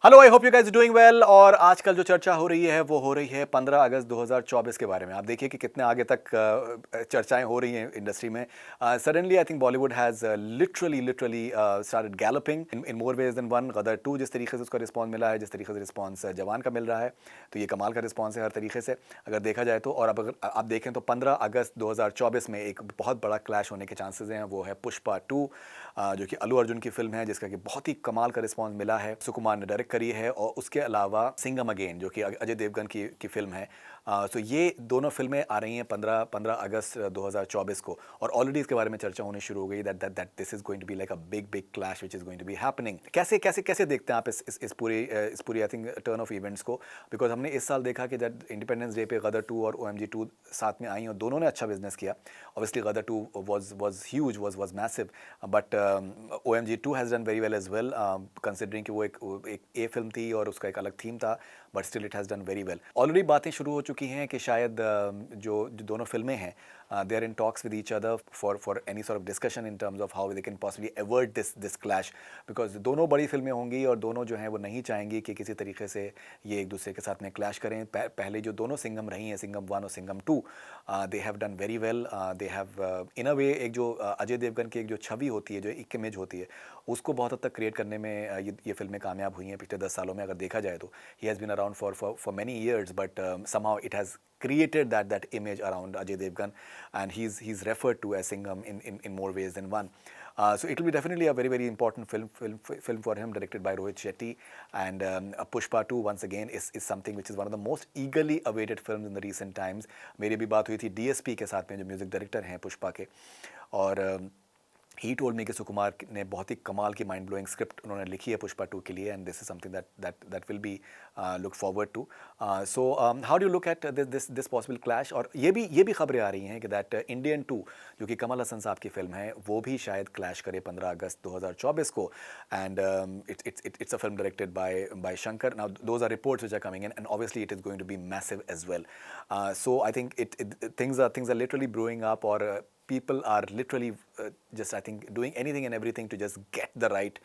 Hello, I hope you guys doing well. और आजकल जो चर्चा हो रही है वो हो रही है 15 अगस्त 2024 के बारे में। आप देखिए कि कितने आगे तक चर्चाएं हो रही हैं इंडस्ट्री में। Suddenly I think Bollywood has literally started galloping in more ways than one. Gadar 2 जिस तरीके से उसका रिस्पॉन्स मिला है, जिस तरीके से रिस्पॉन्स जवान का मिल रहा है, तो ये कमाल का रिस्पॉन्स है हर तरीके से अगर देखा जाए तो। और अब अगर आप देखें तो 15 अगस्त 2024 में एक बहुत बड़ा क्लैश होने के चांसेस हैं। वो है पुष्पा 2, जो कि अल्लू अर्जुन की फिल्म है, जिसका कि बहुत ही कमाल का रिस्पॉन्स मिला है। सुकुमार ने डायरेक्ट करी है। और उसके अलावा सिंघम अगेन, जो कि अजय देवगन की फिल्म है। सो ये दोनों फिल्में आ रही हैं 15 अगस्त 2024 को। और ऑलरेडी इसके बारे में चर्चा होनी शुरू हो गई that this is going to be like a big clash which is going to be happening. कैसे कैसे कैसे देखते हैं आप इस पूरी I think turn of events को? बिकॉज हमने इस साल देखा कि दैट इंडिपेंडेंस डे पे गदर 2 और OMG 2 साथ में आई और दोनों ने अच्छा बिजनेस किया। Obviously Gadar 2 was huge, was massive, but OMG 2 has done very well as well, considering कि वो एक ए फिल्म थी और उसका एक अलग थीम था, but still it has done very well. Already बातें शुरू हो चुकी हैं कि शायद जो दोनों फिल्में हैं, they are in talks with each other for any sort of discussion in terms of how they can possibly avoid this clash. Because दोनों बड़ी फिल्में होंगी और दोनों जो हैं वो नहीं चाहेंगी कि किसी तरीके से ये एक दूसरे के साथ में क्लैश करें। पहले जो दोनों सिंघम रही हैं, सिंघम 1 और Singham 2, they have done very well. They have in a way एक जो अजय देवगन की एक जो छवि होती है, जो एक इमेज होती है, उसको बहुत हद तक क्रिएट करने में ये फिल्में कामयाब हुई हैं पिछले 10 सालों में अगर देखा जाए तो। He has been around for many years, but somehow it has created that image around Ajay Devgan, and he's referred to as Singham in more ways than one. So it will be definitely a very important film for him, directed by Rohit Shetty. And Pushpa 2 once again is something which is one of the most eagerly awaited films in the recent times. मेरी भी बात हुई थी DSP के साथ में, जो music director हैं पुष्पा के। और ही टोल्ड मी कि सुकुमार ने बहुत ही कमाल की माइंड ब्लोइंग स्क्रिप्ट उन्होंने लिखी है पुष्पा 2 के लिए, and this is something that will be look forward to. So how do look at this possible clash? और ये भी खबरें आ रही हैं कि दैट इंडियन 2, जो कि कमल हसन साहब की फिल्म है, वो भी शायद क्लैश करे 15 अगस्त 2024 को। And it's a film directed by Shankar. Now those are reports which are coming in, and obviously it is going to be massive as well. So I think things are literally brewing up, or people are literally just I think doing anything and everything to just get the right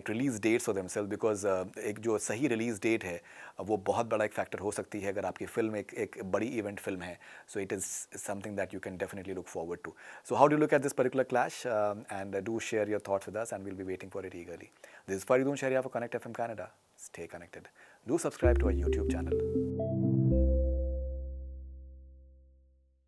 release dates for themselves, because एक जो सही release date है वो बहुत बड़ा एक factor हो सकती है अगर आपकी फिल्म एक बड़ी इवेंट फिल्म है। So it is something that you can definitely look forward to. So how do look at this particular clash? And do share your thoughts with us, and will be waiting for it eagerly. This is Faridoon Shahryar for connect FM Canada. Stay connected. Do subscribe to our YouTube channel.